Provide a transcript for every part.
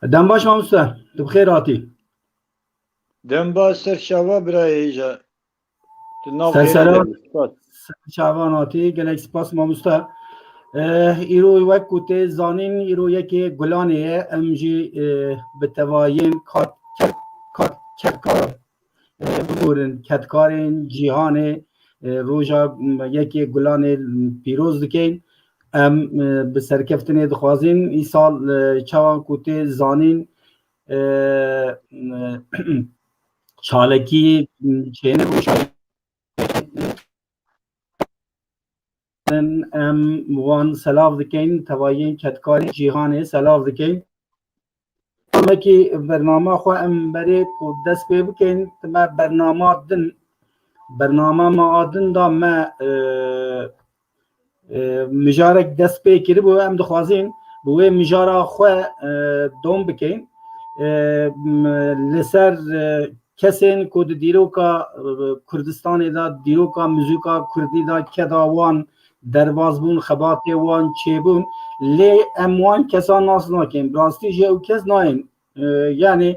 دم باش ماموستا تو بخیر هاتی Dem baser şava birayıca. Nav xêrê سرسرا de bî. Spas. شعبان هاتی گلک سپاس ماموستا ایرو وک کوته زانین ایرو یکی گلانه ام جی به تواین کات کتکار بگورن کتکارین جیهان روژا یکی گلانه پیروز دکین ام به سرکفتنه دخوازین ای سال چوان کوته زانین چالکی چینه روشا ام وان سلاف دکین تواین کتکاری جیهان سلاف دکین اما کی برنامه خو ام بری کو دست پی بکین ما برنامه ما آدن دا ما مجارک دست پی کری بو ام دخوازین بو مجارا خو دوم بکین لسر کسین کو دیروکا کردستان دا دیروکا موزیکا کردی دا کداوان درواز بون خباتی وان چیبون لی اموان کسان ناس ناکن براستی جه او کس ناین یعنی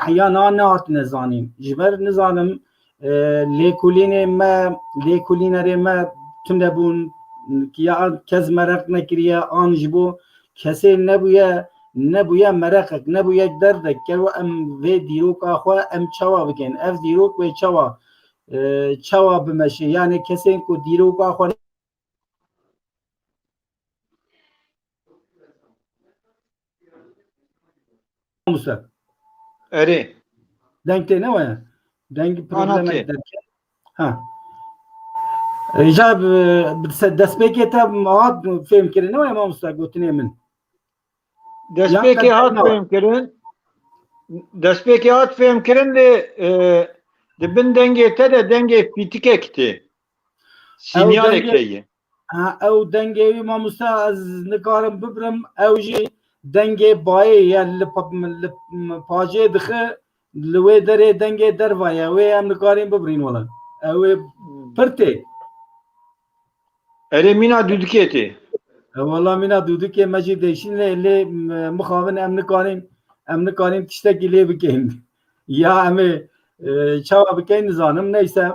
حیانا نهات نزانیم جبر نزانم لیکولینه ما تنده بون که کس مرق نکریه آن جبو کسی نبویه مرقک نبویه دردک که ام وی دیروک آخوا ام چوا بکن اف دیروک وی چوا بمشه یعنی کسی که دیروک آخوا مستر Erê. دنگ تی نوه دنگ پروبلمک Anatê. درکه ها ایجاب دست بکی تا مهات فهم کرده نوه ما مستر گوتنه من Destpêkê hat fêmkirin. Destpêkê hat fêmkirin lê di bin dengê te de dengê pîtikek tê. Sinyalek heye. او دنگی ما مستا از نکارم ببرم او جی دنگی بایی یا پاجه دخه لوی دره دنگی در وای او هم نکاریم ببرین ولا او پرته Erê mîna dûdikê tê. والله مینا دودو که مجی دیشین لی مخابن ام نکاریم تشتکی لی بکین یا همه چاوا بکین نزانم نیسته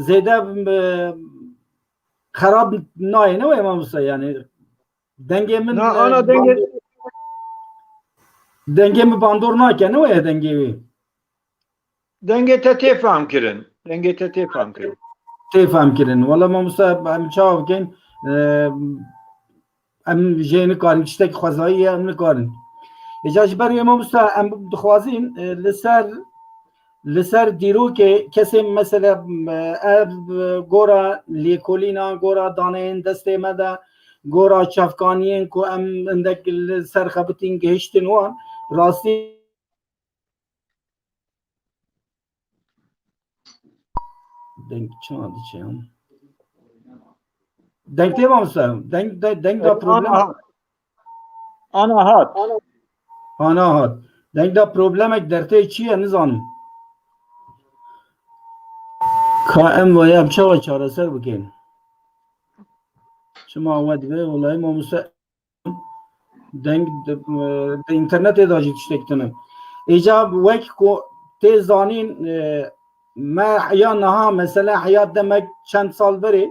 زیده خراب نای نه امام موسی یعنی دنگه من Na ana dengê دنگه می باندور ناکنه و دنگه وی dengê te tê femkirin. Dengê te tê femkirin. تفهم کردن والله ما موسی ام چاو بکین ام جین کاریم تشتکی خوازایی ام نکارن اجاج بر امام موسی ام دخوازین لسر دیرو که کسی مثلا گورا لیکولینا گورا دانین دسته مده گورا چفکانین که ام اندک سر خبتین گهشتن وان راستی دنگ چند چیم دنگ تیمام سر دنگ دا پروبلم Ana hat. آنا هات دنگ دا پروبلمک درته چیه نزانم که ام ویم چاره سر بکن شما آمد به والله ما موسی دنگ اینترنت داشت تشتکتنم ایجاب وک کو تی زانین ما حیا نها مثلا حیات دمک چند سال بری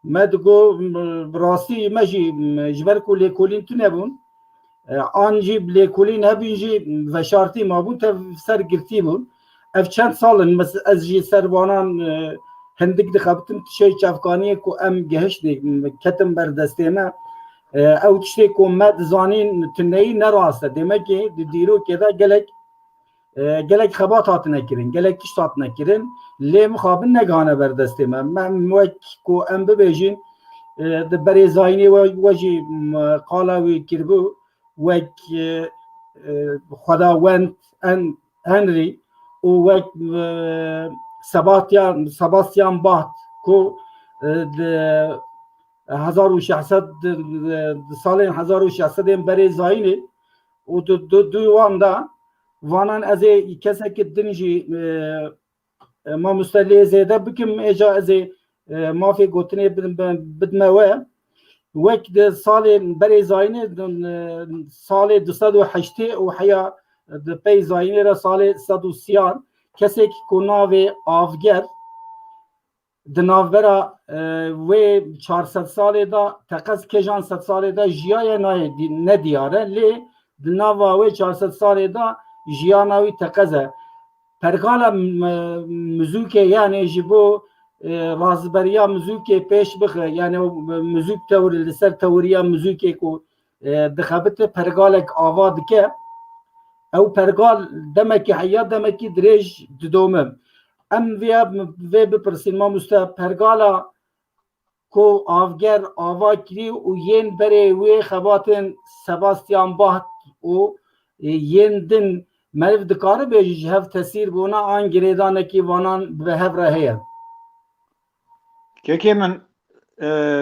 ما دگو راستی مجی جبر کو لیکولین تو نبون آنجی لیکولین هبینجی و شارتی ما بون تا سر گرتی بون اف چند سالن مثلا از جی سربانان هندک دخبتم شی چفکانی کو ام گهش دی کتم بر دسته ما او تشتی کو مد زانین تنهی نراسته demek ki دیرو که دا گلک خبات هات نکرین گلک تشت هات نکرین لی مخابن نگانه بر دسته من وک کو ام ببیجین ده بری زاینی وجی قالاوی کربو وک خداوند هنری و وک سباستیان باهت کو 1600 سال 1600 بری زاینی و دو وان دا وانان از کسی که دنجی ما مستلی زیده بکم اجا از ما فی گوتنی بدموه وەک ساڵێ بەرێ زاینێ ساڵێ 2008 û heya di pey zayînê re salê 130 kesek ku navê Avger di navbera wê 400 salê da teqez kêjan 100 salê de jiyaye ne diyar e lê di nava wê 400 salê da jiyana wî teqez e. Pergala muzûkê yani ji bo raziberiya muzûkê pêş bixe yani muzûk tewrî li ser tewriya muzûkê ku dixebite pergalek ava dike ew pergal demekî heya demekî dirêj didome. Em vê bipirsin mamoste pergala ku Avger ava kirî û yên berê wê xebatên Sebastian Bach û yên din meriv dikaribe ji hev tesîr bûna an girêdanekî vanan bi hev re heye. Kekê min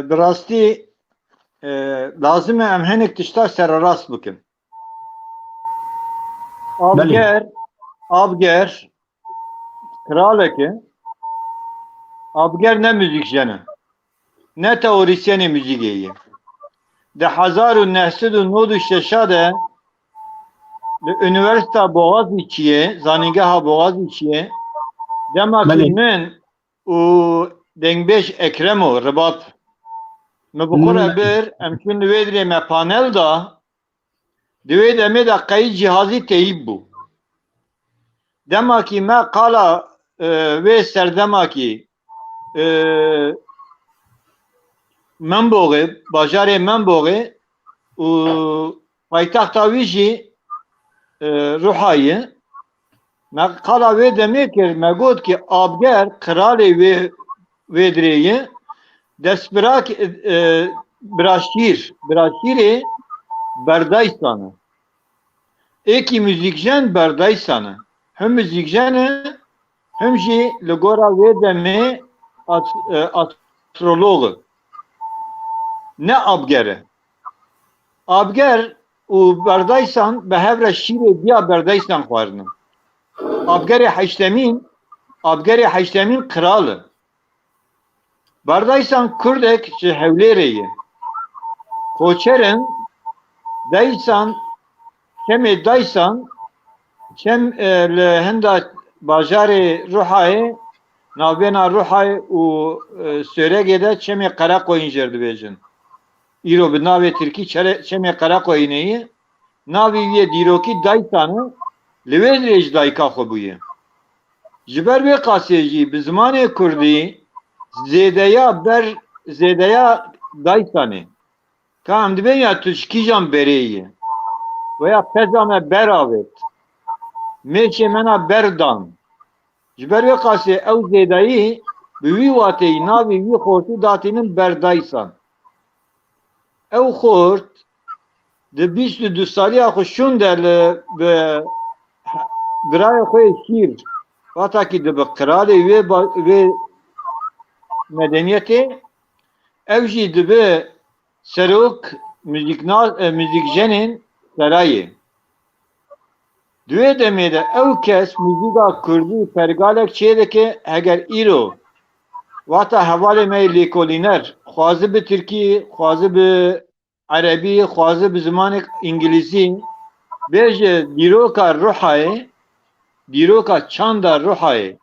bi rastî lazim e em hinek tişta sererast bikin. Avger kralekê Avger ne müzîkjene ne teorîsyenê müzîkê ye. Di 1996 de li Üniversita Boğazî çiye zanîngeha Boğazî çiye demakî min û dengbêj Ekremo Ribat me bixwe bir em çûn li wê dirê me panel da di wê demê de qeyîd cihazî teyîb bû. Demakî me qala wê serdemakî Memboxê bajarê Memboxê û paytexta wî jî Ruhayê me qala wê demê kir me got ki Avger kralê wê dirê ye destbirak biraşîrê berdaysan e. Êkî müzîkjen berdaysan e. Him müzîkjen e him jî li gora wê demê astrolog e. Ne Avger e. Avger û berdaysan bi hev re şîrê diya berdaysan xwarin. Avgerê heştemîn kral e. Berdaysan Kurdek ji Hewlêrê ye. Koçerin daysan kemê daysan çem li hinda bajarê Ruhayê navbêna Ruhayê û Söregê de çemê Qereqoyîn jêr dibêjin. Îro bi navê Tirkî çemê Qereqoyînê ye. Navê wê dîrokî daysan e li wê dirê ji dayika xwe bûye. Ji ber vê qasê jî bi zimanê Kurdî zêdeya daysanê ka em dibên ya tu ji kîjan berê ye veya peza me ber avêt mêçê me na ber dan ji ber vê qasê ew zêdayî bi wî wateyî navê wî xortî datînin berdaysan. Ew xort di 22 saliya xwe şûn de li birayê xwe şîr vatakî dibe kralê wê medeniyetê ev jî dibe serok müzîkjenên serayê. Di wê demê de ew kes müzîka Kurdî pergalek çê dike heger îro vata hevalê me lêkolîner xwazi bi Tirkî, xwazi bi Erebî, xwazi bi zimanê İngilîzî bêje dîroka Ruhayê, dîroka çanda Ruhayê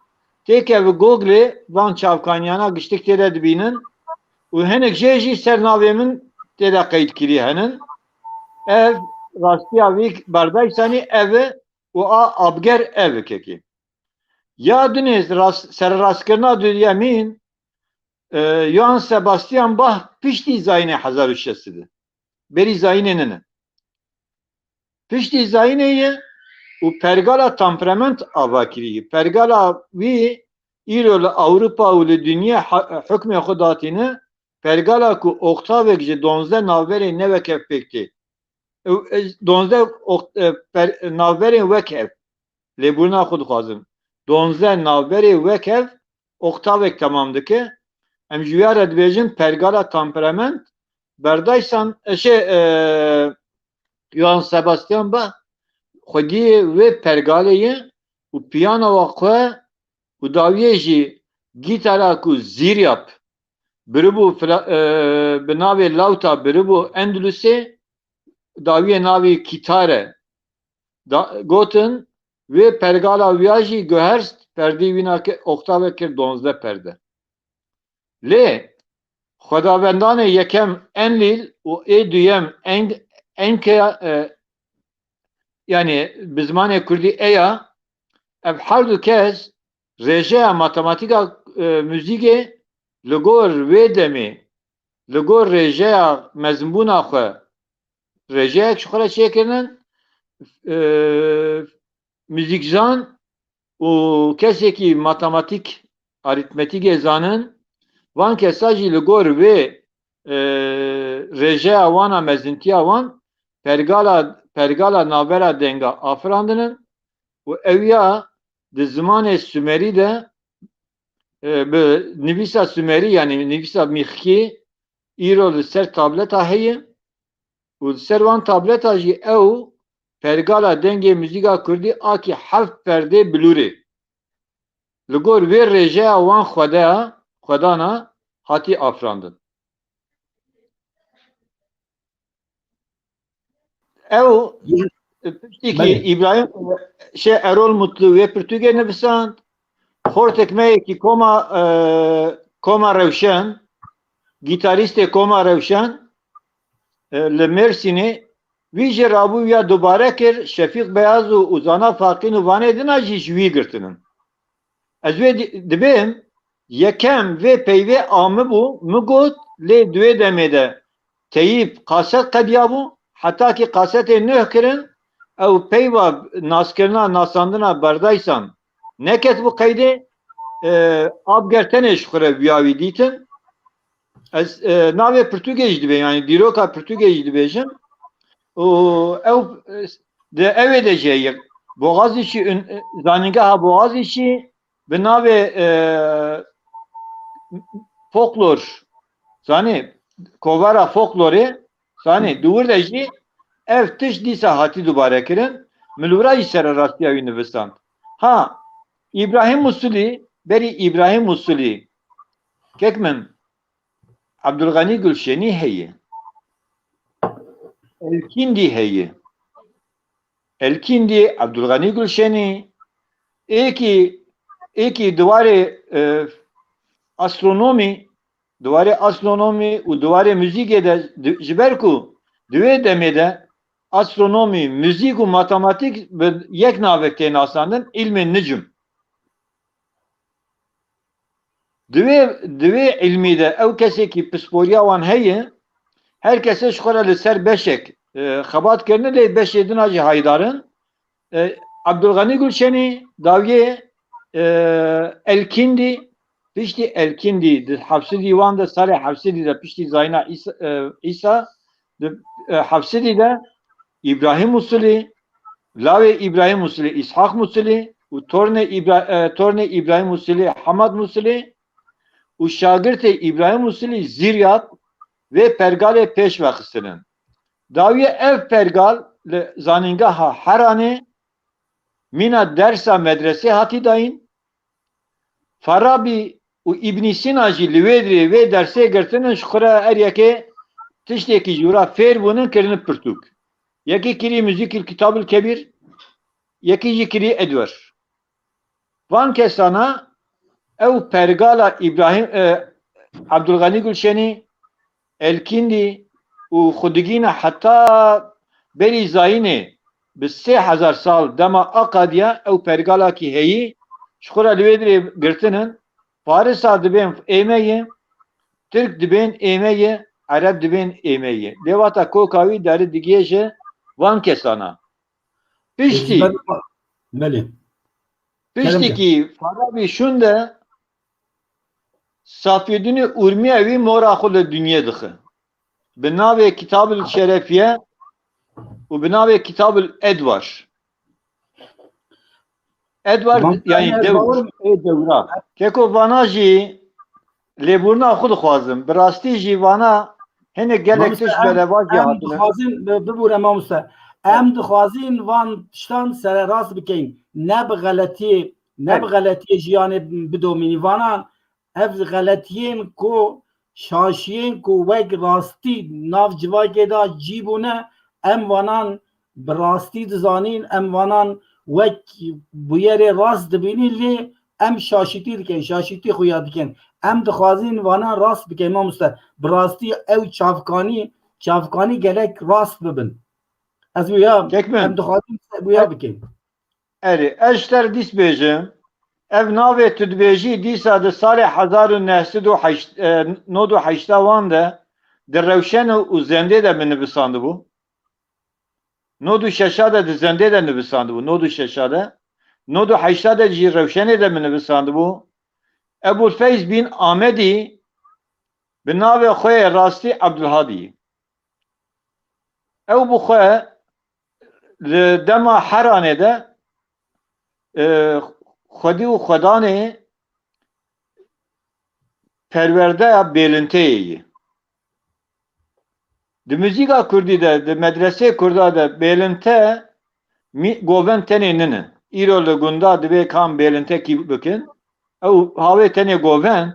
têke bi Googlê van çavkaniyana giştik têde dibînin û hinek jê jî ser navê min têde qeydkirî henin. Ev rastiya wî berdaysanî ev e û a Avger ev e kekê. Ya dinêz serrastkirina duyemîn Johann Sebastian Bach piştî zayînê 1600 de. Berî zayînê nine. Piştî zayînê ye û pergala temperament ava kirî. Pergala wî îro li Ewropa û li dünya hukmê xwe datîne pergala ku oktavek ji 12 navberên nevek pêktê. 12 navberên wekev lêbûrina xwe dixwazim. 12 navberê wekev oktavek tamam dike. Em ji wî re dibêjin pergala temperament berdaysan Johann Sebastian Bach xwediyê wê pergalê ye û piyanowa xwe û dawiyê jî gîtara ku zîr yap biribu binavê Lawta biribu Endülüsê dawiye navê Kitare gotin vê pergala wiya jî guherst perdê wîna oktave kir 12 perde. Lê Xwedavendanê yekem Enlil û ê duyem Enkeya yani bi zimanê Kurdî Eya ev her du kes rêjeya matematîka müzîkê li gor wê demê li gor rêjeya mezmbûna xwe rêjeyek ji xwe re çêkirinin müzîkzan û kesekî matematik arîtmetîkê zanin van kesa jî li gor wê rêjeya wan a mezintiya wan pergala navbera denga afirandinin û ew ya di zimanê Sümerî de bi nivîsa Sümerî yani nivîsa mîxikî îro li ser tableta heye û li ser wan tableta jî ew pergala dengê müzîka Kurdî akî heft perdê bilûrê li gor vê rêjeya wan xwedana hatî afirandin. Ew piştîkî İbrahim Erol Mutlu wê pirtûkê nivisand xortek meyekî Koma Rewşen gîtarîstê Koma Rewşen li Mêrsînê wî jî rabû dubare kir Şefîq Beyaz û Zana Faqîn û vanê dina jî ji wî girtinin. Ez wê dibêm yekem vê peyvê amî bû min got lê duwê demê de teyîb qaset qediya bû heta ki qasetê nûh kirin ew peyva naskirina nasandina berdaysan neket bû qeydê abgertenê ji xwe re wiya wî dîtin. Ez navê pirtûkê jî dibêjim yani dîroka pirtûkê jî dibêjim û ew di evê de jê boğazî jî zanîngeha boğazî jî bi navê folklor zanî kovara folklorê zanî dûwir de jî ev tişt dîsa hatî dubare kirin milûra jî sererastiya wî nivisand. Ha İbrahim Usulî berî İbrahim Usulî kek min Abdülgani Gülşenî heye Elkindî heye Elkindî Abdülgani Gülşenî êkî diwarê astronomî û diwarê müzîkê de ji ber ku di wê demê de astronomî, müzik û matematik bi yek navek tê nasandin ilmê nicm. Di wê ilmî de ew kesekî pisporiya wan heye her kesê ji xwe re li ser beşek xebat kirine lê beşê dina jî haydarin. Abdülgani Gülşenî dawiye Elkindî piştî Elkindî di Hafsidî wan de serê Hafsidî de piştî Zayna İsa di Hafsidî de İbrahim Usulî lavê İbrahim Usulî İshak Usulî û tornê İbrahim Usulî Hamad Usulî û şagirtê İbrahim Usulî Ziryat vê pergalê pêş vexistinin. Dawiye ev pergal li zanîngeha Heranê mîna dersa medresê hatî dayîn. Farabi û İbn Sîna jî li wê dirê vê dersê girtinin ji xwe re her yekê tiştekî ji wira fêr bûnin kirinin pirtûk. Yekî kirî Müzîkül Kitabül Kebîr, yekî jî kirî Edwer. Van kesana ew pergala İbrahim Abdülgani Gülşenî Elkindî û xwe digîne heta berî Zayînê bi 3000 sal dema Akadiya ew pergalakî heyî ji xwe re li wê dirê girtinin. Farisa dibên êmeyê, Tirk dibên êmeyê, Ereb dibên êmeyê. Lêvata koka wî derî digêje van kesana. Piştîkî Farabi şûn de Safiyedînî Urmiye wî mora xwe li dunyê dixe. Bi navê Kitabül Şerefiye û bi navê Kitabül Edvar. Edvar yani devra. Keko vana jî lêbûrina xwe dixwazim. Bi rastî jî vana hinek gelek tiş belevacî hatine. Dixwazin bibûre mamoste. Em dixwazin van tiştan sererast bikin. Ne bi geletiyê jiyanê bidomînî vanan ev geletiyên ku şaşiyên ku wek rastî nav civakê da cîbûne em wanan bi rastî dizanîn em wanan wek bûyerê rast dibînî lê em şaşîtî dikin şaşîtî xuya dikin em dixwazin wanan rast bikin mamoste bi rastî ew çavkanî gelek rast bibin ez wêya Tekmen. em dixwazin wêya bikin Eri eşter dîs bêjim ev navê tu dibêjî dîsa di salê 1998 wan de di rewşen û zendê de binivîsandibû. 96 de di zendê de nivîsandibû 96 de 98 de jî rewşenê de binivîsandibû. Ebûlfeyz bin Amedî bi navê xwe yê rastî Ebdulhadî. Ew bi xwe li dema Heranê de xwedî û xwedanê perwerdeya bêlinteyê yê. Di muzîka Kurdî de, di medresê Kurda de bêlinte govend tenê ninin. Îro li gunda divê kam bêlintekî bikin. Ew havê tenê govend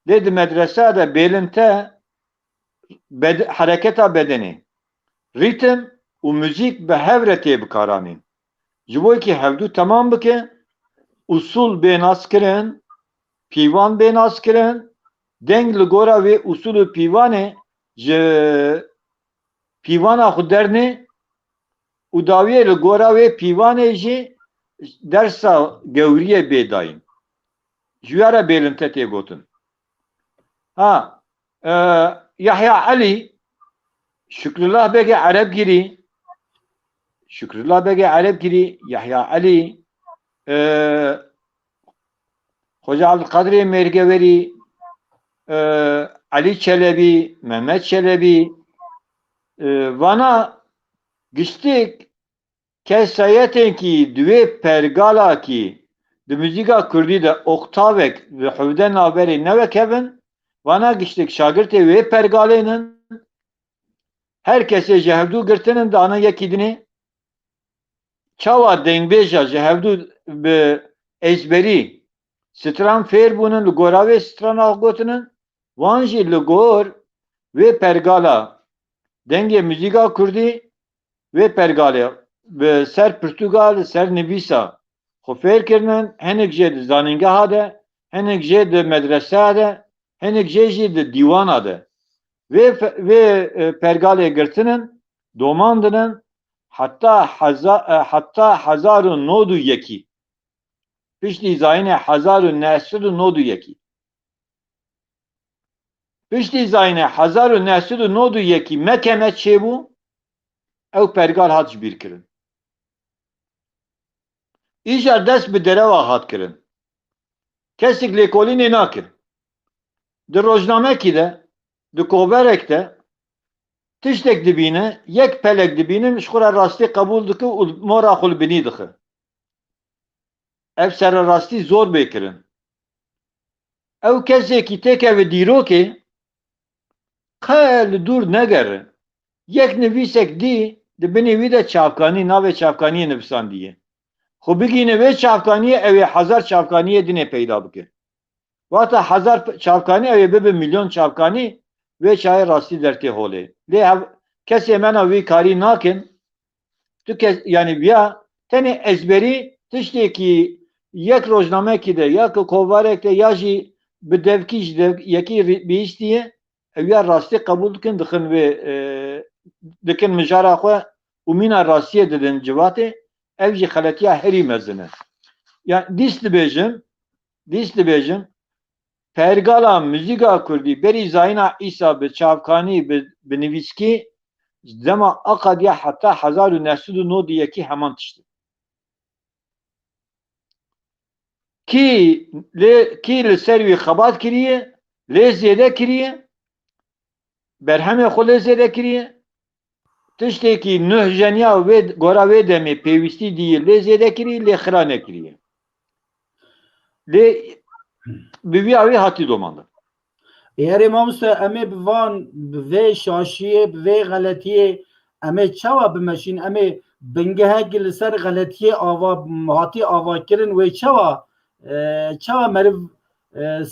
lê di medresa de bêlinte hereketa bedenê, rîtim û muzîk bi hev re tê bikaranîn. Ji bo yekî hevdû temam bike, usul bênazkirin, pîvan bênazkirin, deng li gora wê usul û pîvanê ji pîvana xwe dernê û dawiyê li gora wê pîvanê jî dersa gewriyê bêdayîn. Ji we re bêlinte tê gotin. Yahya Elî Şükrullah Begê Erebgirî Yahya Elî Hoca Abdülkadirê Mergeverî Ali Çelebi, Mehmet Çelebi vana giştik kesayetên kî divê pergala kî di muzîka Kurdî de oktavek li hevde naberê nevekevin vana giştik şagirtê wê pergalênin her kesê ji hevdû girtinin dana yekî dinê çawa dengbêja ji hevdû bi ezberî stran fêr bûnin li gora wê strana gotinin wan jî li gor wê pergala dengê muzîka Kurdî wê pergalê bi ser Pirtûgal ser nivîsa xwe fêr kirinin hinek jê di zanîngeha de hinek jê di medreseya de hinek jê jî di dîwana de wê pergalê girtinin domandinin hatta 1901 piştî zayînê 1901 piştî zayînê 1901 mekeme çêbû ew pergal hat ji bîr kirin. Îjar dest bi dereva hat kirin. Kesik lêkolînê nakir. Di rojnamekî de, di koberek de tiştek dibîne, yek pelek dibînin ji xwe re rastî qebûl dike û mora xwe li binî dixe. Ev sererastî zor bê kirin. Ew kesekî têkeve dîrokê qe li dûr negere. Yek nivîsek dî di binê wî de çavkanî navê çavkaniyê nivîsandiye. Xwe bigîne wê çavkaniyê ew ê hezar çavkaniyê dinê peyda bike. Vata hezar çavkanî ew ê bibe milyon çavkanî wê çayê rastî dertê holê. Lê kesê mena wî karî nakin tu kes yani ya tenê ezberî tiştekî yek rojnamekî de ya kovarek de ya jî bi devkî ji yekî bihîstiye ew ya rastî qebûl dikin dixin wê dikin mijara xwe û mîna rastiyê didin civatê ev jî xeletiya herî mezin e. Yani dîst dibêjim pergala muzîka Kurdî berî zayîna îsa bi çavkanî bi nivîskî dema aqadiya heta 1901 heman tiştî. Kî li ser wî xebat kiriye, lê zêde kiriye, berhemê xwe lê zêde kiriye, tiştekî nuh jeniya wê gora wê demê pêwîstî dîye lê zêde kiriye, lê xira nekiriye. Lê bi vîya wê hatî domandin. Eğer mamoste em ê bi van bi vê şaşiyê bi vê xeletiyê em ê çawa bimeşîn em ê bingehekî li ser xeletiyê hatî avakirin wê çawa meriv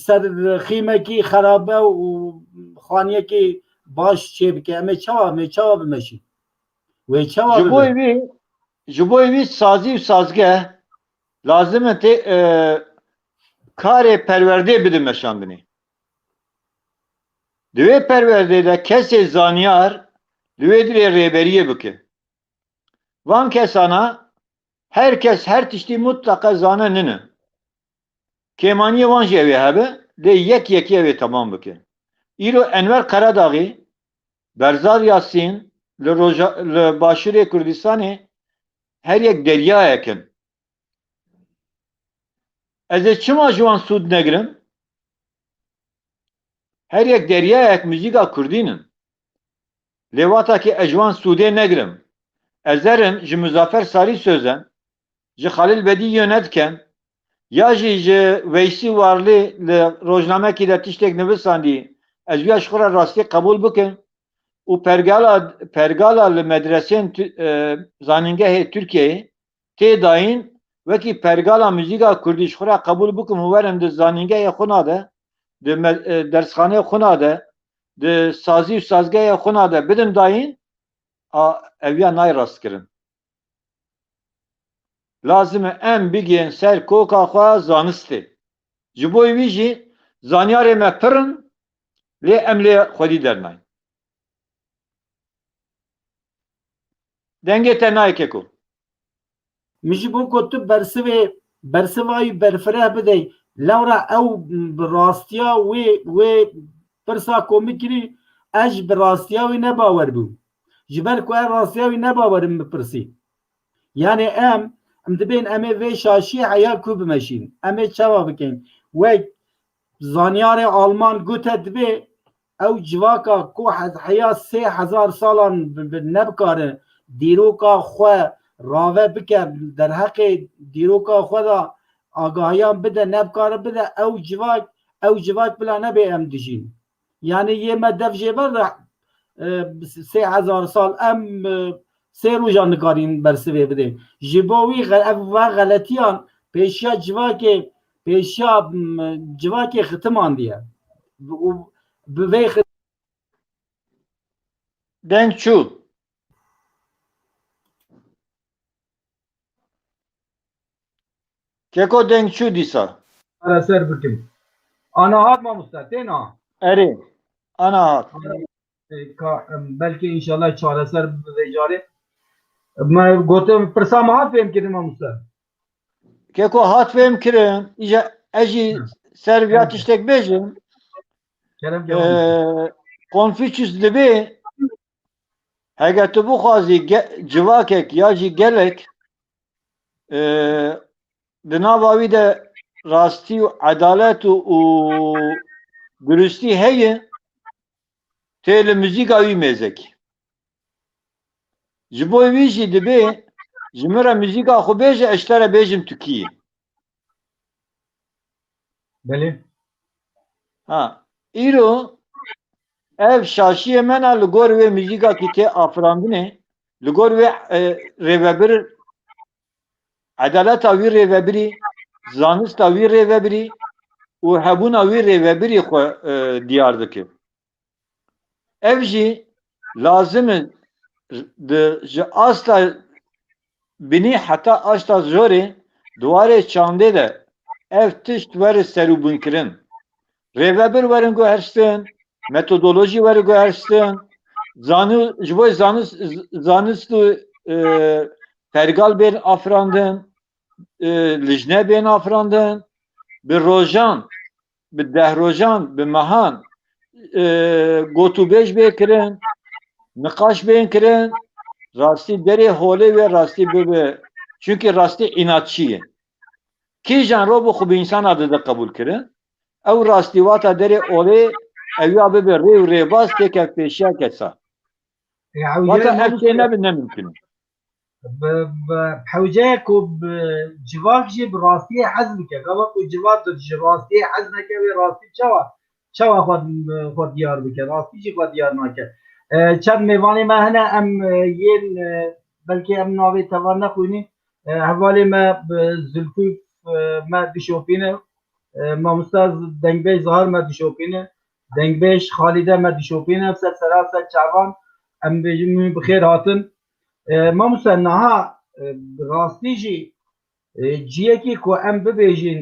سر خیمکی خرابه و خانیکی باش چه بکه امی چاوا بمشی و چاوا ببه ji bo wî sazî û sazgeh lazim e tê karê perwerdê bidin meşandinê. Di wê perwerdê de kesê zaniyar li wê dirê rêberiyê bike. Van kesana herkes her tiştî mutlaka zane nine. Kêmaniyê wan jî evê hebe lê yekî evê temam bike. Îro Enver Karadagî, Berzad Yasîn li Başûrê Kurdistanê her yek deryayek in. Ez ê çima ji wan sûd negirim? Her yek deryayek müzîka Kurdîn in. Lê watakî ez ji wan sûdê negirim. Ez erim ji Muzaffer Salî Sözen, ji Xalîl Bedî yönetken, ya jî ji Veysî Warlî li rojnamekî de tiştek nivisandî, ez vîya ji xwe re rastî qebûl bikim û pergala li medreseyên zanîngehê Tirkiyeyê tê dayîn wekî pergala müzîka Kurdî ji xwe re qebûl bikim û werim di zanîngehê xwina de, di dersxaneyê xwina de, di sazî û sazgehê xwina de bidin dayîn, ev ya nayê rastkirin. Lazim e em bigên ser koka xwe zanistê. Ji bo wî jî zanyarê me pir in lê em lê xwedî dernayên. Dengê te nayê keko. میشه بو که تو برسوی برفره بده لورا او براستیا و پرسا کومی کری اج براستیا و نباور بو جبر که راستیا و نباورم بپرسی یعنی ام دبین امه و شاشی حیا کو بمشین امه چوا بکن و زانیار آلمان گوته دبی او جواکا کو حیا 3000 سالان نبکاره دیروکا خواه راوه بکه در حق دیروکا خدا آگاهیان بده نبکاره بده او جواک بلا نبه ام دجین یعنی یه مدف جبر 3000 سال ام 3 روزا نکارین برسوه بده جباوی غلطیان پیشیا جواک ختمان دیه Denk çû. Keko denk çû dîsa. سر بکن آنا هات ما مستطینا Erê. Ana hat. بلکه انشالله چاره سر بجاره ما گوتم پرسا ما هات فهم کردیم مستر Keko hat fêm kirin. İje ejî ser vîya tiştek bêjim. کرم Konfüçyüs dibê heger tu bixwazî civakek ya jî gelek di nava wî de rastî û edalet û durustî heye tê li müzîka wî mêzek. Ji bo wî jî dibê ji min re müzîka xwe bêje ez te re bêjim Tirkiyê. بله Ha, îro ev şaşiyê me na li gor wê müzîkakî tê afirandinê li gor wê rêvebir edaleta wî rêvebirî, zanista wî rêvebirî û hebûna wî rêvebirî xwe diyar dike. Ev jî lazim e ji asta binî heta asta zorê duwarê çandê de ev tişt were serûbûnkirin. Rêvebir werin guherstin, metodolojî were guherstin, ji bo zanist û pergal bên afirandin, lijne bên afirandin, bi rojan, bi dehrojan, bi mehan gotûbêj bê kirin, niqaş bên kirin, rastî derê holê ve rastî bibe. Çünkü rastî inatçî ye. Kîjan ro bi xwe bi însana dide qebûl kirin, ew rastî wata derê olê ew ya bibe rê û rêbaz têkek pêşiya kesa. Wata ev tê nebin nemimkin. بحوجك وبجواك جي براسي حزمك قبل وجواك براسي حزمك براسي شوا خود ديار بك راسي جي خود ديار ناك چند میوانی ما هنا ام ین بلکه ام ناوی توان نخونی حوالی ما زلفی ما بشوفینه ماموستا دنگبیش ظاهر مدیشوپینه دنگبیش خالیده مدیشوپینه سر سراسر چاوان ام بیجیم بخیر هاتن ماموستا نها راستی جی جیه کی کو ام ببیجین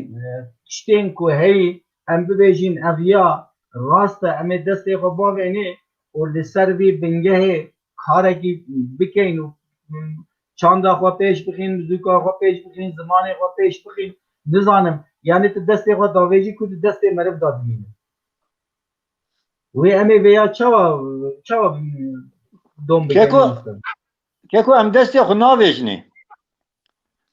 تشتین کو هی ام ببیجین اویا راست ام دستی خو باوینه و لسر وی بنگه کارکی بکین و چاندا خو پیش بخین موزیکا خو پیش بخین زمان خو پیش بخین نزانم یعنی تو دستی خو داویجی کو دستی مرف دادمینه وی امی ویا چاوا دوم بگیم Keko Keko em destê xwe navêjinê.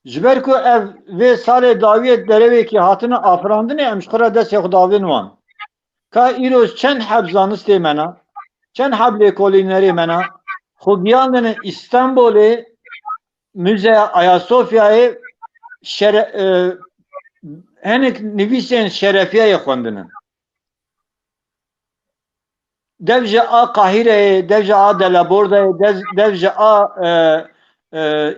Ji ber ku ev vê salê dawiyê derewekî hatine afirandinê em ji xwe re destê xwe davên wan. Ka îro çend heb zanistê me na, çend heb lêkolînerê me na, xwe giyanine İstanbolê Müze Ayasofya'yê hinek nivîsên şerefiyeyê xwendinin. Dev ji a Qahireyê, dev ji a Delabordayê, dev ji a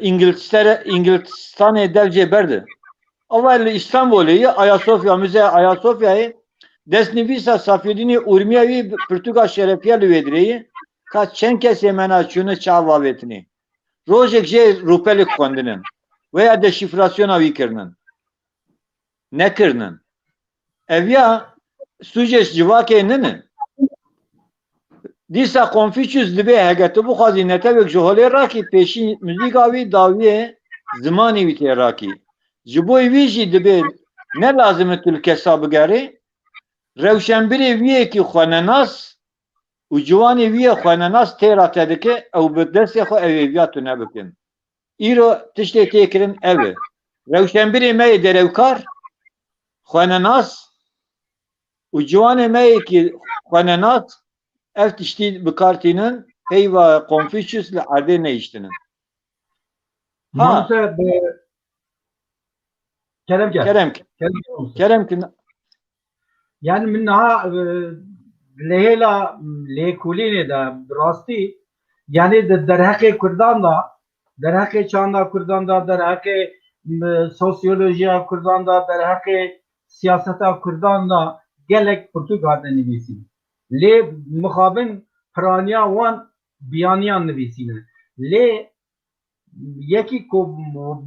İngiltere'ye dev jê berdi. Ama li İstanbolê Ayasofya, Müze Ayasofya'yê destnivîsa Safiyedînê Urmiya wî pirtûka şerefiya li wê dirêyê ka çend kesê me na çûne çava wêtinê. Rojek jê rûpelik xwendinin. Veya deşifrasyona wî kirinin. Nekirinin. Ev ya sujes civakê ninin. Dîsa Confucius dibe hege tu bixwazî netewek ji holê rakî pêşî muzîka wî dawiyê zimanê wî tê rakî. Ji bo wî jî dibe ne lazim e tu li kesa bigerê rewşenbirê wiyekî xwenenas û ciwanê wî ye xwenenas têra te dike ew bi destê xwe evêviya tu nebikin. Îro tiştê tê kirin ev e. Rewşenbirê me yê derewkar xwenenas û ciwanê me yekî xwenenas ev tiştî bikartînin peyva Confucius li erdê neyiştinin. ماموستا Kerem ki yani min naha lehela lekulînê de rastî yani derheqê Kurdan da derheqê çanda Kurdan da derheqê sosyolojiya Kurdan da derheqê siyaseta Kurdan da gelek Portugal nivîsî. Lê mixabin piraniya wan biyaniyan nivîsîne. Lê yekî ku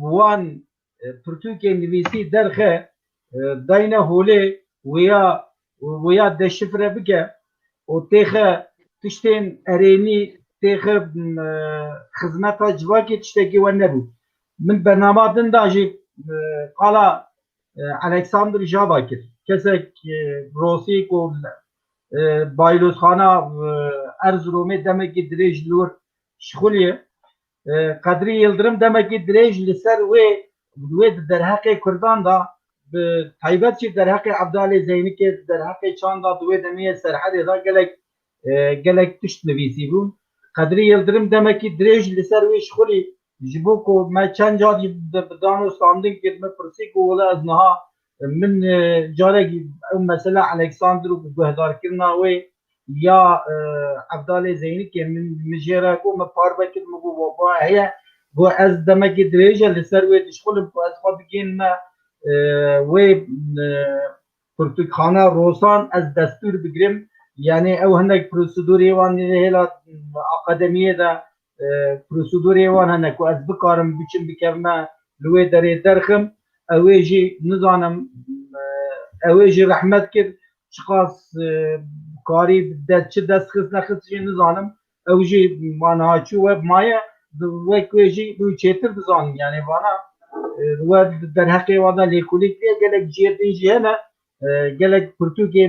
wan Pirtûkê nivîsî derxe dayne holê wêya deşifre bike û têxe tiştên erênî têxe xizmeta civakê tiştekî we nebû. Min bernama din da jî qala Alexander Java kir. Kesek Rosî ku baylozxana Erzurumê demekî dirêj li wir şixuliye. Kadri Yıldırım demekî dirêj li ser wê di derheqê Kurdan da bi taybet jî derheqê Ebdalê Zeynikê derheqê çanda di wê demê Serhedê da gelek tişt nivîsî bûn. Kadri Yıldırım demekî dirêj li ser wê şixulî ji bo ku me çend car jî bi dano standin kir me pirsî ku wele ez niha min carekî ew mesela Alexander û guhdarkirina wê ya Ebdalê Zeynikê min jê re ku me parvekir min got heye bu ez demekî dirêj li ser wê dişxulim ku ez xwe bigîn me wê pirtûkxana Rosan ez destûr bigirim yani ew hinek prosedûrê wan hêla akademiyê de prosedûrê wan hene ku ez bikarim biçim bikevme li wê derê derxim ew ê jî nizanim ew ê jî rehmet kir çiqas karî çi dest xist nexist jî nizanim ew jî maniha çû we maye wek wê jî wî çêtir dizanin yani vana we derheqê wan da lêkolîk diye gelek cêrdîn jî hene gelek Pirtûkê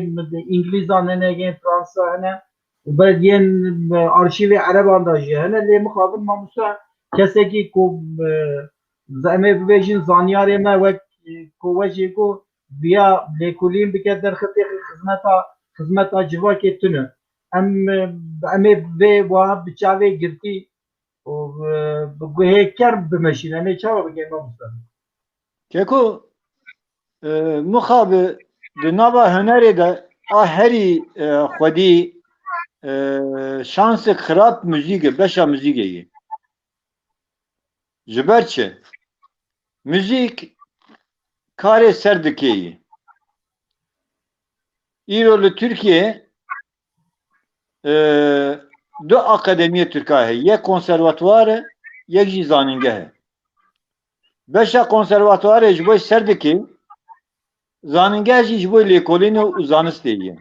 İngilîzan hene yên Fransa hene û yên arşîvê Ereban da jî hene lê mixabin mamosta kesekî ku em ê bibêjin zanyarê me wek ku we jî ku viya lêkolîn bike derxetê xizmeta civakê tune em ê vê wiha bi çavê girtî û bi guhê ker bimeşîn em ê çawa bigên mamosta Keko mixabe di nava hunerê de a herî xwedî şansek xirab müzîk beşa müzîkê ye. Ji ber çi? Müzik karê ser dikê ye. îro li Türkiye du akademiye Türkiye ye konservatuarı yek jî zanîngeh. Beşa konservatuarê ji bo serdikê zanîngeh jî ji bo lêkolînê û zanistê ye.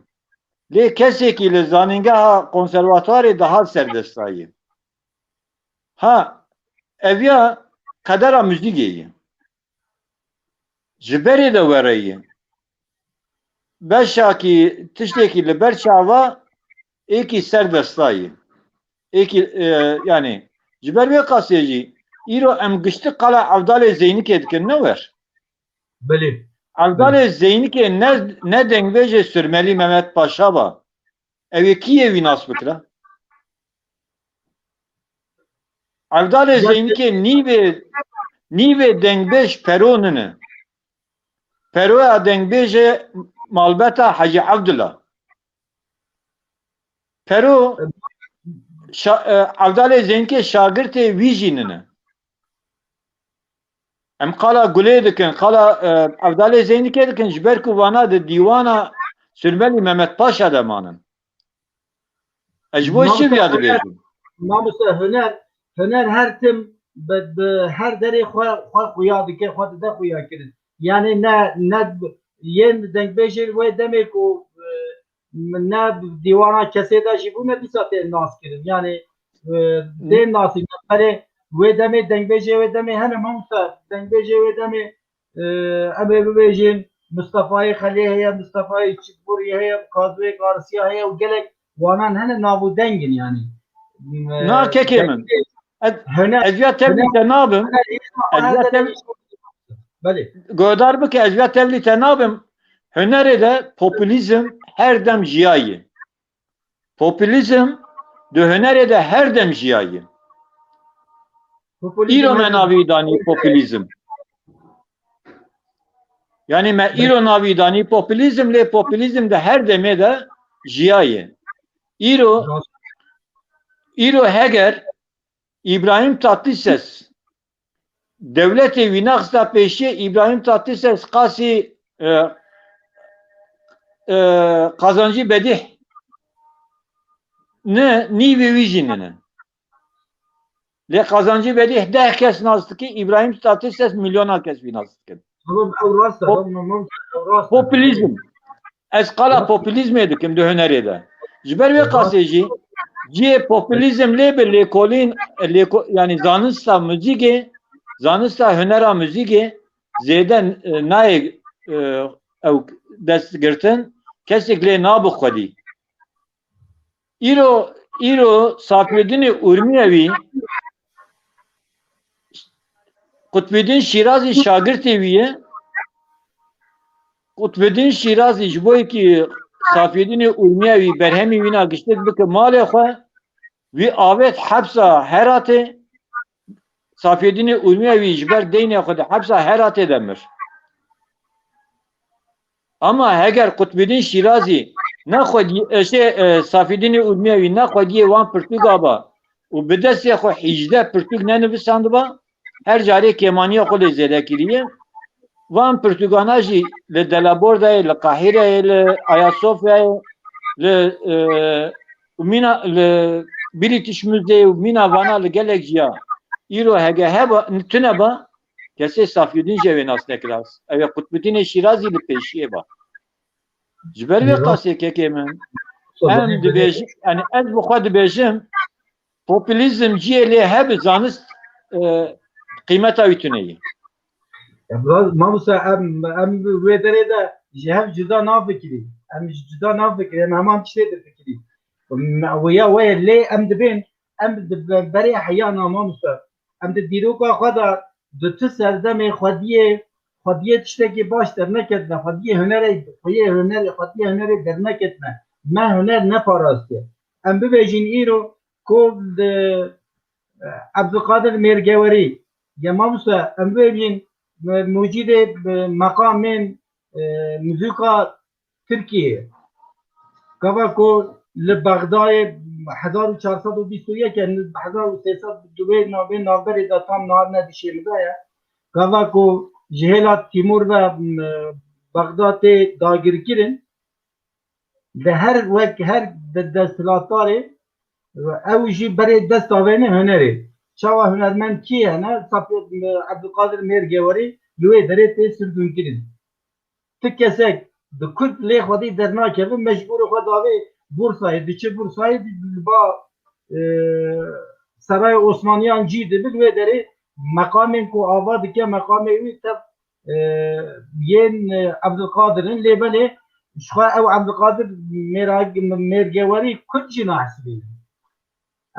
Lê kesekî li zanîngeha konservatuarê dihat serdestayê. Ha, ev ya qedera müzîkê ye. Ji berê de were ye. Beşakî tiştekî li ber çava êkî serdestayê. Êkî yani ji ber vê qasê jî îro em giştî qala Evdalê Zeynikê dikin ne wer? Belê. Evdalê Zeynikê ne dengbêjê Sürmelî Mehmet Paşa ba. Ev ê kî yê wî nas bikira? Evdalê Zeynikê nîvê dengbêj peronine. Peroya dengbêjê malbeta Hacı Evdullah. Pero Evdalê Zeynikê şagirtê wî jî nine. Em qala gulê dikin, qala Evdalê Zeynikê dikin ji ber ku vana di dîwana Sürmelî Mehmet Paşa de manin. Ji bo çi vêya dibêjin? Mamosta huner her tim her derê xwe xuya dike, xwe dide xuya kirin. Yani ne yên dengbêjê wê demê ku ne dîwana kesê de jî bû me dîsa tê nas kirin. Yani tê nasî berê wê demê dengbêjê wê demê hene mamosta dengbêjê wê demê em ê bibêjin Mustafayê Xelê heye, Mustafayê Çikburî heye, Kazbê Garsiya heye û gelek wanan hene navû dengin yani. Na kekê min. Ez ya tevlî te nabim. Godar bike ez ya tevlî te nabim. Hunerê de popülizm her dem jiyayê. Popülizm di hunerê de her dem jiyayê. îro me navî danî popülizm. Yani me îro navî danî popülizm lê popülizm de her demê de jiyayê. îro heger İbrahim Tatlıses devletê wî nexista pêşiye İbrahim Tatlıses qasî Kazancı Bedih ne nîvê wî jî nine. Lê Kazancı Bedih 10 kes nas dike, İbrahim Tatlıses milyona kes wî nas dikin. Popülizm. Ez qala popülizmê dikim di hunerê de. Ji ber vê qasê jî cihê popülizm lê bi lêkolîn yani zanista müzîkê, zanista hunera müzîkê zêde nayê ew destgirtin, kesek lê nabixwedî. îro Safiyedînê Urmiyewî Kutbedîn Şirazî şagirtê wî ye. Kutbedîn Şirazî ji bo yekî Safiyedînê Urmiyewî berhemî wîna giştek bike malê xwe wî avêt hepsa Heratê. Safiyedînê Urmiyewî ji ber deynê xwe di hepsa Heratê de mir. Ama heger Kutbedîn Şirazî Safiyedînê Urmiyewî nexwediye wan pirtûka ba û bi destê xwe 18 pirtûk nenivisandiba, her carê kêmaniya xwe lê zêdekiriye. Van pirtûkana jî li Delabordayê, li Qahîreyê, li Ayasofyayê, li British Museum û mîna vana li gelek jiya îro hege heba tune ba kesê Safiyedîn jê wê nas nekiras. Ew ê Kutbedînê Şirazî li pêşiyê ba. Ji ber vê qasê kekê min em dibêjin yani ez bi xwe dibêjim popülizm ciyê lê hebe zanist qîmeta wî tune ye. Mamosta em wê derê de ji hev cuda nafikirî. Em ji cuda nafikirî, em heman tiştê difikirî. Wêya wê lê em dibên em di berê heyana mamosta. Em di dîroka xwe de di ti serdemê xwediyê tiştekî baş derneketine, xwediyê hunerê derneketine. Me huner neparastiye. Em bibêjin îro ku Abdülkadir Mêrgewerî ya mamosta em bibêjin mucîdê meqamên müzîka Tirkiye. Gava ku li Bexdayê 1421 1322 navê navberê de tam ne dişêmide ye. Gava ku ji hêla Tîmûr ve Bexda tê dagirkirin de her desthilatdarê ew jî berê desta wê ne hunerê. Çawa hunermend kî hene? Safiyet Abdülkadir Mêrgewerî li wê derê tê sirgûnkirin. Ti kesek di Kurd lê xwedî dernakevin mecbûrê xwe davê Bursayê diçe Bursayê ba Seraya Osmaniyan cî dibi li wê derê meqamên ku ava dike meqamê wî tev yên Abdülkadir'in lêbelê şixwe ew Abdülkadir Mêrgewerî Kurd jî nahesibî.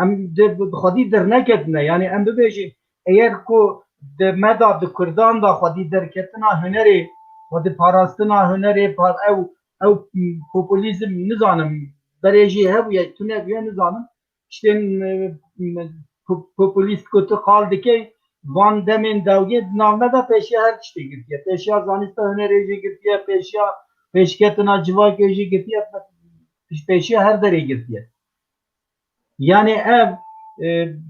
Em xwedî derneketine yani em bibêjin eğer ku di meda di Kurdan da xwedî derketina hunerê xwedî parastina hunerê ew populîzm nizanim berê jî hebûye tune bûye nizanim tiştên populîst ku tu qal dikey van demên dewgê di navmeda pêşiya her tiştê girtiye. Pêşiya zanîsta hunerê jî girtiye, pêşiya pêşketina civakê jî girtiye, pêşiya her derê girtiye. Yani ev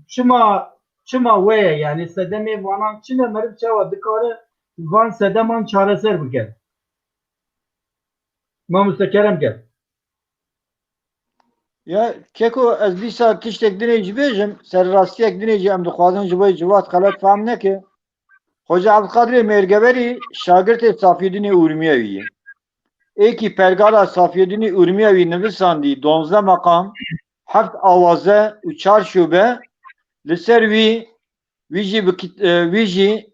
çima wê ye yani sedemê vanan çima meriv çawa dikare van sedeman çareser bike. Mamoste kerem gel. Ya keko ez dîsa tiştek dinê jî bêjim serrastiyek dinê jî em dixwazin ji bo civat xelet fehm neke. Hoca Abdülkadir Mêrgewerî şagirtê Safiyedînê Urmiyewî ye. Êkî pergala Safiyedînê Urmiyewî nivisandî 12 maqam, 7 awaze û 4 şube li ser wî jî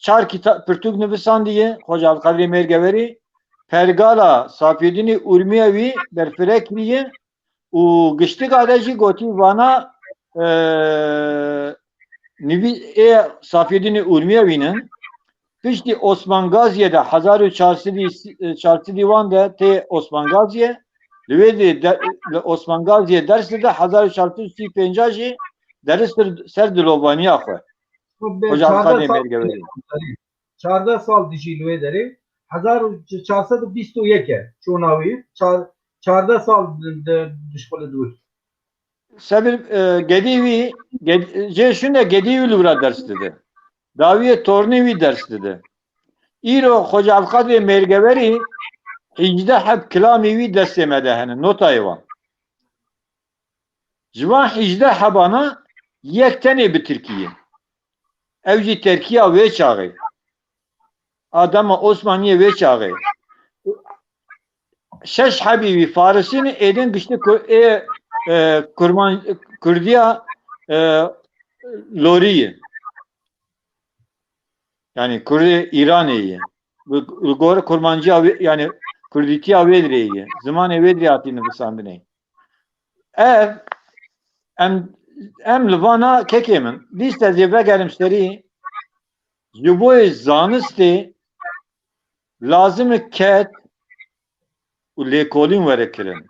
4 kitap pirtûk nivisandiye Hoca Abdülkadir Mêrgewerî pergala Safiyedînê Urmiyewî berfireh kiriye û giştika de jî gotî vana Safiyedînê Urmiyewînin piştî Osman Gazi'ye de 1400 wan de tê Osman Gazi'ye li wê de Osman Gazi'ye dersê de 1435 jî deristir ser dilovaniya xwe. Hoca Abdülkadir Mêrgewerî 14 sal dijî li wê derê 1421 e çûnawî 14 sal dişxule dûr. Sebir gedî wî şunde gedî wî li wî ders dide. Dawiye tornê wî ders dide. Îro Hoca Abdülkadir Mêrgewerî 18 heb kilamê wî destê me de hene notayê wan. Ji wan 18 hebana yek tenê bi Tirkiye. Ew jî Terkiya wê çaxê. Adema Osmaniye wê çaxê. 6 hebî wî Farsî ne êdin giştî Kurdiya Lorî. Yani Kurdi İran'ı gor Kurmancı yani Kurditiya vedreyi zamanı vedri atını bisandine. Em Livana kekemin liste zevre gelim seri juboy zanisti lazım ket u lekolin verekirin.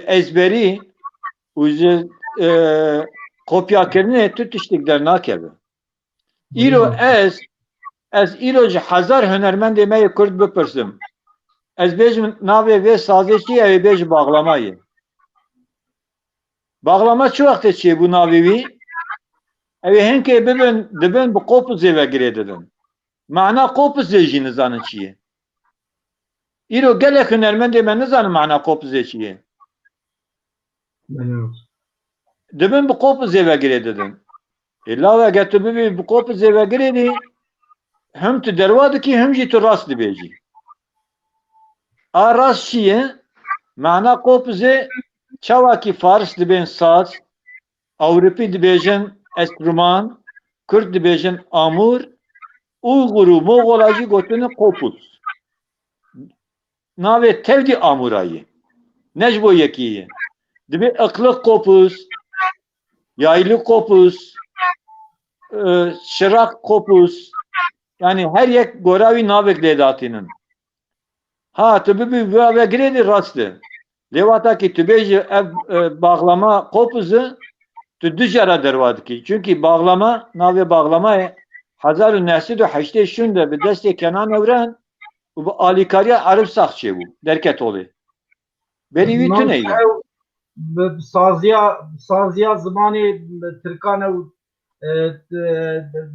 Ezberi u kopya kirine tutuştuklar nakebe. İro ez îroji hezar hunermendê me yê Kurd bipirsim. Ez bêjim navê vê sazê çi ye? Ew ê bêje baxlama ye. Baxlama çi wextê çêbû navê wî? Ew ê hinkê dibin bi qopuzê vegirê didin. Mana qopuzê jî nizanin çi ye. Îro gelek hunermendê me nizanin mana qopuzê çi ye. Dibin bi qopuzê vegirê didin. Lave eger tu bibî bi qopuzê vegirê dî hem tu derva dikî hem jî tu rast dibêjî. A rast çi ye? Mana qopuzê çawakî Fars dibên saz, Ewropî dibêjin enstrûman, Kurd dibêjin amûr, Uygur û Mogola jî gotine qopuz. Navê tevdî amûra ye. Ne ji bo yekî ye. Dibe iqlik qopuz, yaylı qopuz, şirak qopuz. Yani her yek goravî navek lêdatînin. Ha tu bibî ve girêdî rastı. Lêwata ki tu bêjî ev baxlama qopuzu tu du jara derva dikî. Çünkü baxlama navê baxlamayê 1908 şunde bi destê Kenan Evren û bi alîkariya Arif sax çêbû derket olê. Berî wî tune ye. Saziya zimanê Tirkan ew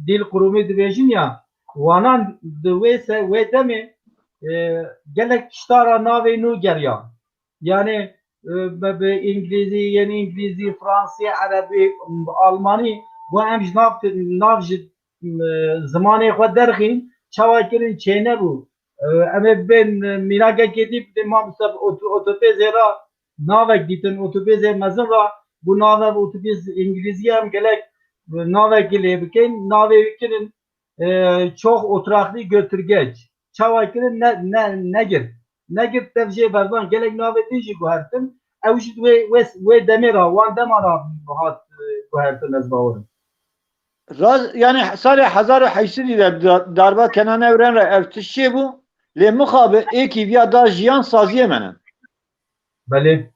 dîl qurumî dibêjin ya wanan di wê demê gelek iştara nave nu geriya. Yani be İngilizce, yeni İngilizce, Fransız, Arabi, Almani bu hem nav zamanı xwe derxin çava kirin çene bu. Ama ben mirage gidip de mamsa otobüsera navek ditin otobüse mezara bu nave otobüs İngilizce hem gelek nave gile bikin nave bikin çok oturaklı götürgeç. Çava kirin ne gir. Negir tevciye berdan gelek nave dici guhertin evjid ve demira wan demara hat guhertin ez bawarım. Yani sale 1800 de darba kenan evren re ev tişi bu le muhabe eki via da jiyan saziye menen. Beli.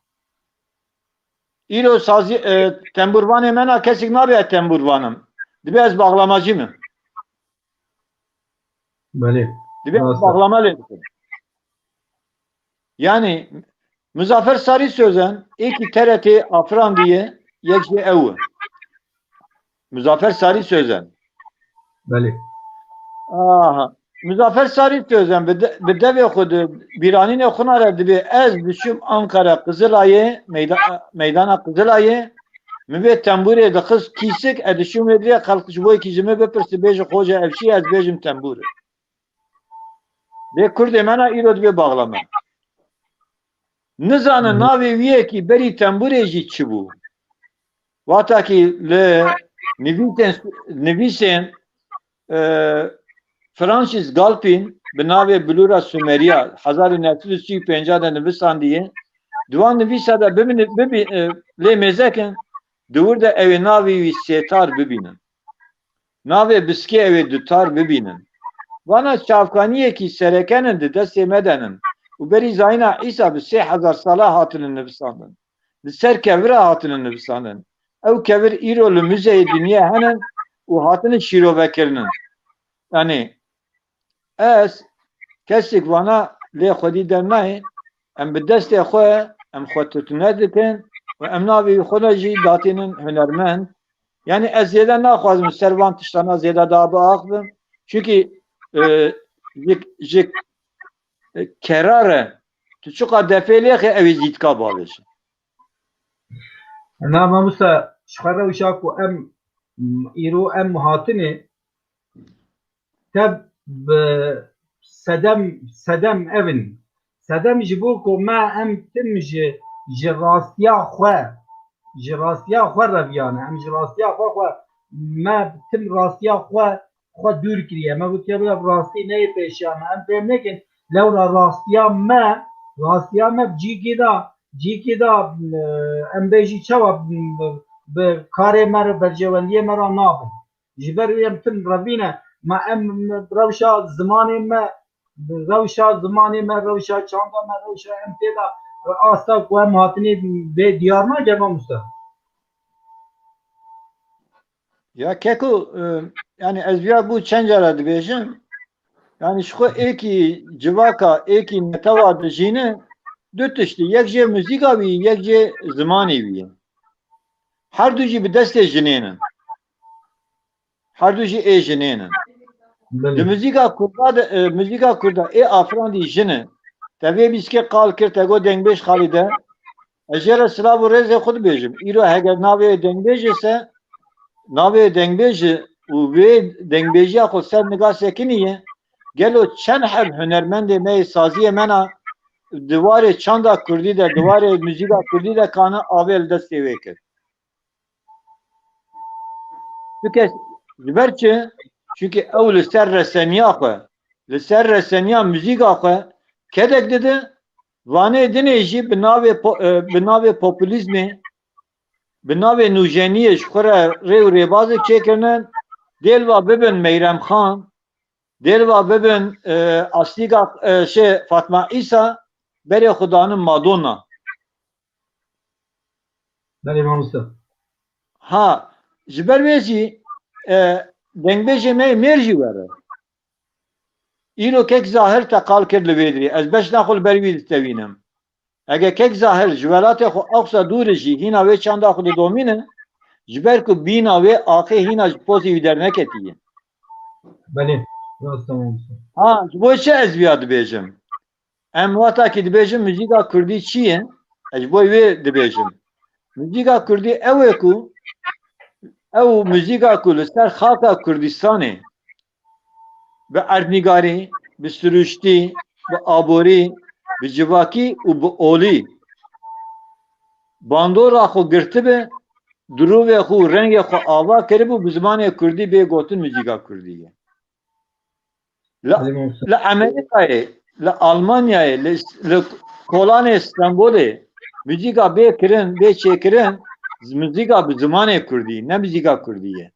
İro sazi temburvan mena kesik nabe temburvanım. Dibe ez bağlamacı mı? Beli. Dibe ez bağlama ledim. Yani Muzaffer Sarı sözen eki TRT Afran diye yekşi evi. Muzaffer Sarı sözen. Beli. Aha. Muzaffer Sarı sözen bir deve okudu. Biranine okunar dibe ez düşüm Ankara Kızılay'ı meydana Kızılay'ı müve tembure de kız kisik edişüm edriye kalkış boy kizime bepirsi beji hoca evşi ez bejim tembure. De Kürt emana iro dibe bağlama. Nizanı navi viye ki beri tembure jit çibu. Vata ki le nivisen Francis Galpin binave Blura Sumeria 1935 de nivisan diye duvan nivisa da le mezekin dur da evi navi setar bibinin. Navi biski evi dutar bibinin. Vana çavkaniye ki serekenin de desti medenin. U beri zayna İsa bi 3000 salah hatının nivsandın. Bi ser kevra hatının nivsandın. Ev kevir İrolu müzeyi dünya henin u hatının şiro vekirinin. Yani ez kesik vana le xwedî demnayê em bi destê xwe em xwe tutune dikin ve em navê xwe jî datînin hunermend. Yani ez zêde naxwazim ser van tiştana zêde daha biaxivim. Çünkü ji kerare tu çuqa defêlê xe ew ê zîtka bavêjin. Nama Musa şxara uşak ku em îro em hatine teb sedem evin. Sedem ji bo ku me em tim ji rastiya xwe reviyane. Em ji rastiya xwe me tim rastiya xwe dûr kiriye. Me gotiye bila rastî neyê pêşiya me. Em pêm nekin lewra rastiya me cîkê da em bêjî çawa bi karê me re bercewendiyê me ra nabin. Ji ber wê em tim revîne ma em rewşa zimanê me rewşa çanda me rewşa em tê da asta ku em hatine vê diyar nake mamoste. Ya keko yani ez biya bu çend cara dibêjim. Yani şu eki civaka eki netava dijîne du tiştî yek jê muzîka wî yek jê zimanê wî. Her du jî bi destê jinênin. Her du jî ê jinênin. Di muzîka Kurda ê afrandî jine tevê bîskê qal kir te got dengbêj Xalîde ez jê re silav û rêzê xwe dibêjim. Îro heger navê dengbêj ise navê dengbêj û vê dengbêjiya xwe ser niga sekiniye gelo çend hev hunermendê me saziyê mena divarê çanda Kurdî de divarê muzîka Kurdî de kane avê li destê wê kir. Du kes ji ber çi? Çünkü ew li ser reseniya xwe li ser reseniya muzîka xwe kedek dide vanê dinê jî bi navê populîzmê bi navê nûjeniyê ji xwe re rê û rêbazek çêkirinin dêlva bibin Meyremxan dêlva bibin aslîka Fatma İsa berê xudanın Madonna. Beli mamoste. Ha ji ber wê jî dengbêjê me mêr jî were. Îro kek zahir te qal kir li wê dirê. Ez beş naxwe li ber wî distevînim. Eger kek zahir ji welatê xwe awsa dûr jî hîna wê çanda xwe didomîne ji ber ku bîna wê axê hîna ji posê wî derneketiye. Beli. Rast Mamusa. Ha, bu çi ez vîya dibêjim. Em watakî dibêjim muzîka Kurdî çi ye? Ez bo wê dibêjim. Muzîka Kurdî ew e ku ew muzîka ku li ser xaka Kurdistanê bi erdnîgarî, bi siruştî, bi aborî, bi civakî û bi olî bandora xwe girtibe, dirovê xwe û rengê xwe ava kiribû bi zimanê Kurdî bê gotin muzîka Kurdî ye. Belê Mamusa. Li Amerîkayê, li Almanyayê, li kolanê İstanbulê muzîka bê kirin, bê çêkirin muzîka bi zimanê Kurdî, ne muzîka Kurdî ye.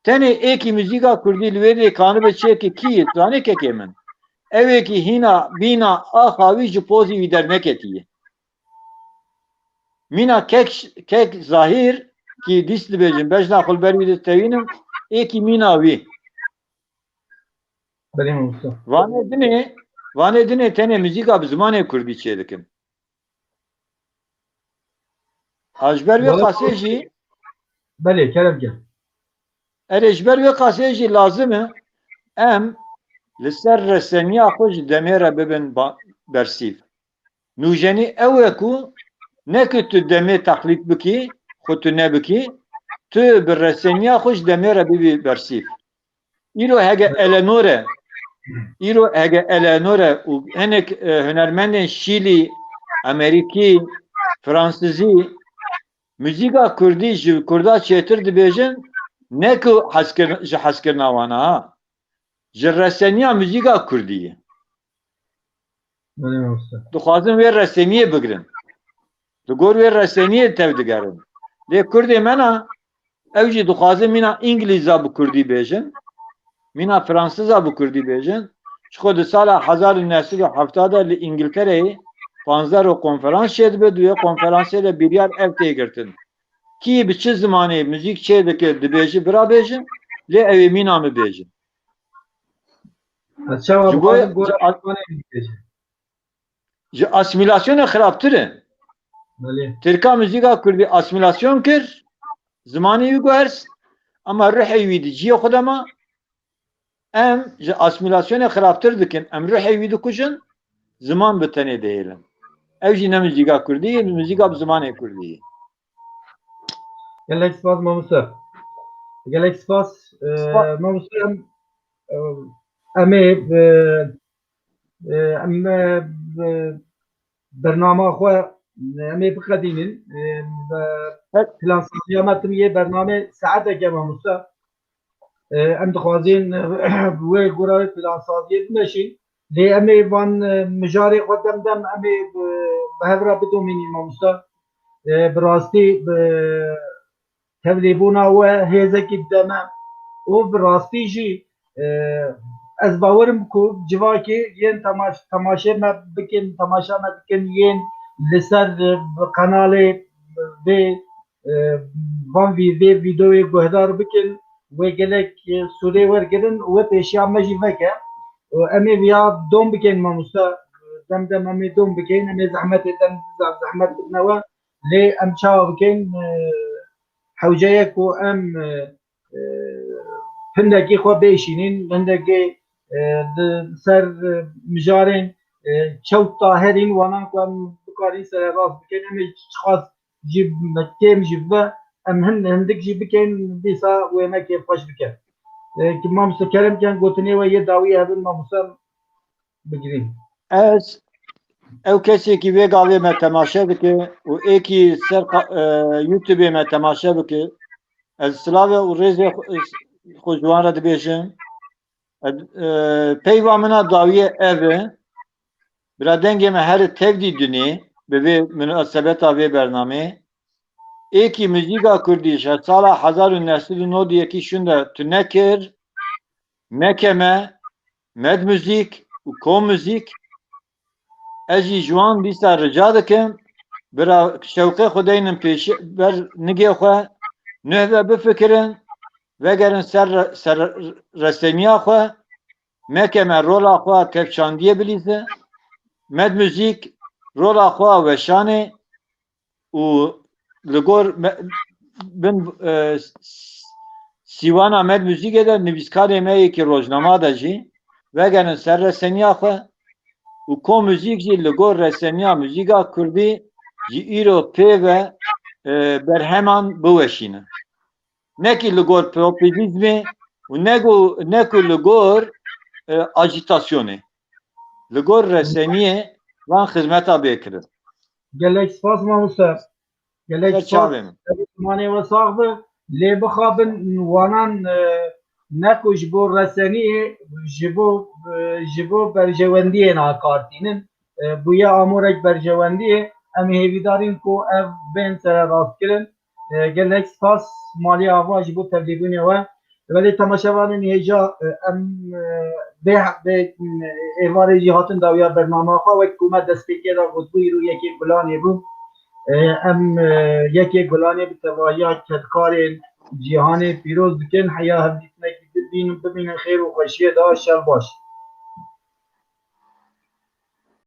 Tenê êkî muzîka Kurdî li wê dê kanîbe çêkê kî ye? Zanê kekê min. Evekî hîna bîna axa wî ji pozî wî derneketiye. Mîna kek zahîr kî dîst dibêjin bejna xulber wî distewînim êkî mîna wî. Belê Mamusa. Vanê dinê tenê muzîka bi zimanê Kurdî çê dikin. Ji ber vê qasê jî Belê kerem gel. erê ji ber vê qasê jî lazim e em li ser resemiya xwe ji demê re bibin bersîv. Nûjenî ew e ku nekî tu demê teqlîd bikî, xwe tu nebikî, tu bi resemiya xwe ji demê re bibî bersîv. Îro hege Eleanore û hinek hunermendên Şîlî, Amerîkî, Fransîzî muzîka Kurdî ji Kurda çêtir dibêjin ne ku ji hezkirina wan e ha. Ji resemiya muzîka Kurdî ye. Belê Mamusa. Dixwazin wê resemiyê bigirin. Li gor wê resemiyê tev digerin. Lê Kurdê me na ew jî dixwazin mîna İngilîza bi Kurdî bêjin, mîna Fransîza bi Kurdî bêjin. Çixwe di sala 1970 li İngiltereyê 15 konferans çêdibe duye konferansê de biryar ev tê girtin. Kî bi çi zimanê muzîk çê dike dibêjî bira bêjin, lê ew ê mîna min bêjin. Çawa Ji bu bo gora Osmanê dibêje. ji asimilasyonê xirabtir e. Belê. Tirka muzîka Kurdî asimilasyon kir, zimanê wî guherst, ama rihê wî di ciyê xwe de ma em ji asimilasyonê xirabtir dikin, em rihê wî dikujin, ziman bi tenê dihêlin. Ew jî ne muzîka Kurdî ye, muzîka bi zimanê Kurdî ye. Gelek spas Mamusa. Gelek spas Mamusa em ê bername xwe em ê biqedînin plansaziya me timiye bername saeteke Mamusa. Em dixwazin wê gora plansaziyê bimeşin. Lê em ê van mijarê xwe demdem em ê bi hev re bidomînin Mamusa. Bi rastî tevlîbûna we hêzekî deme û bi rastî jî ez bawerim ku civakê yên temaşe me bikin, temaşa me bikin yên li ser kanalê vê van vê vîdeoyê guhdar bikin wê gelek sûrê wergirin û wê pêşiya me jî veke. Em ê viya dom bikin Mamusa. Demdem em ê dom bikin, em ê zehmetê dem zehmet biknewe lê em çawa bikin hewceyek ku em hindekî xwe bêşînin, hindekî di ser mijarên çewt taherîn wanan ku em bikarîn sererast bikin, em ê çixwas jî kêm jî bibe, em hindik jî bikin dîsa wê me kêf xweş bike. Mamusa kerimken gotinê we yê dawî hebin Mamusa bigirîn. Ew kesekî vê gavê me temaşe dike û êkî ser YouTubeê me temaşe bike, ez silavê û rêzê xwe ji wan re dibêjim. Peyva min a dawiyê ev e, bira dengê me herî tevdî dunê bi vê münasebeta vê bernameyê. Êkî muzîka Kurdî ji sala 1990 şûn de tu nekir, mekeme, medmuzîk û kommuzîk. Ez jî ji wan dîsa rica dikim bira şewqê xwe deynin pêşî ber nigê xwe nûh ve bifikirin vegerin ser resemiya xwe, mekeme rola xwe tevçandiyê bilîze, medmuzîk rola xwe weşanê û li gor bin Sivan Ahmet müzik de nivîskar êmeyê ki rojnama de jî vegerin ser reseniya xwe û ko müzik jî li gor reseniya müzîka Kurdî jî îro pê ve berheman biweşînin. Nekî li gor propagandizmê û ne ku li gor ajîtasyonê. Li gor reseniyê van xizmeta bêkirin. gelek spas mamoste. Gelek Ser spas. çavê min. Manê ve sax bi lê bixabin wanan neku ji bo reseniyê ji bo berjewendiyê nakartînin bûye amorek berjewendiyê em hêvîdarîn ku ev bên serrastkirin gelek spas malê ava ji bo tevlîbûnê we welê temaşevanên hêja em bê êvarê jî hatin dawiya bername xwe wek ku me destpêkê da gotbû îro yekê gulanê bû em yekê gulanê bi tevahiya kedkarên cîhanê pîroz dikin heya hevdîtinekî bibînin xêr û xweşiyê da şer baş.